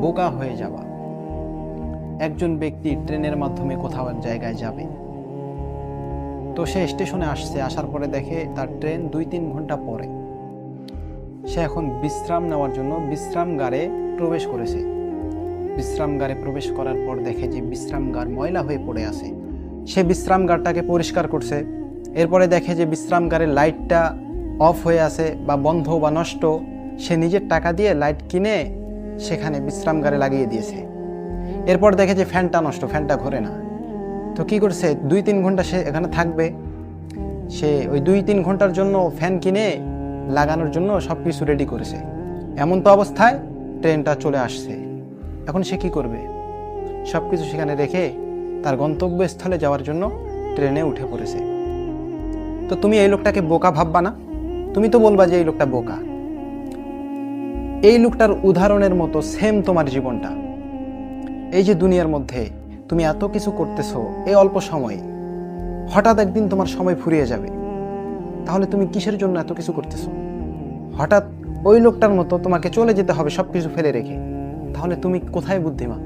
বোকা হয়ে যাওয়া। একজন ব্যক্তি ট্রেনের মাধ্যমে কোথাও এক জায়গায় যাবে, তো সে স্টেশনে আসছে, আসার পরে দেখে তার ট্রেন 2-3 ঘন্টা পরে। সে এখন বিশ্রাম নেওয়ার জন্য বিশ্রামগারে প্রবেশ করেছে। বিশ্রামগারে প্রবেশ করার পর দেখে যে বিশ্রামগার ময়লা হয়ে পড়ে আছে। সে বিশ্রামগারটাকে পরিষ্কার করছে। এরপরে দেখে যে বিশ্রামগারের লাইটটা অফ হয়ে আছে বা বন্ধ বা নষ্ট। সে নিজের টাকা দিয়ে লাইট কিনে সেখানে বিশ্রামগারে লাগিয়ে দিয়েছে। এরপর দেখে যে ফ্যানটা নষ্ট, ফ্যানটা ঘোরে না। তো কি করছে, 2-3 ঘন্টা সে এখানে থাকবে। সে ওই 2-3 ঘন্টার জন্য ফ্যান কিনে লাগানোর জন্য সব কিছু রেডি করেছে। এমন তো অবস্থায় ট্রেনটা চলে আসছে। এখন সে কি করবে? সব কিছু সেখানে রেখে তার গন্তব্যস্থলে যাওয়ার জন্য ট্রেনে উঠে পড়েছে। তো তুমি এই লোকটাকে বোকা ভাববা না? তুমি তো বলবা যে এই লোকটা বোকা। এই লোকটার উদাহরণের মতো সেম তোমার জীবনটা। এই যে দুনিয়ার মধ্যে তুমি এত কিছু করতেছো এই অল্প সময়ে, হঠাৎ একদিন তোমার সময় ফুরিয়ে যাবে। তাহলে তুমি কিসের জন্য এত কিছু করতেছো? হঠাৎ ওই লোকটার মতো তোমাকে চলে যেতে হবে সব কিছু ফেলে রেখে। তাহলে তুমি কোথায় বুদ্ধিমান?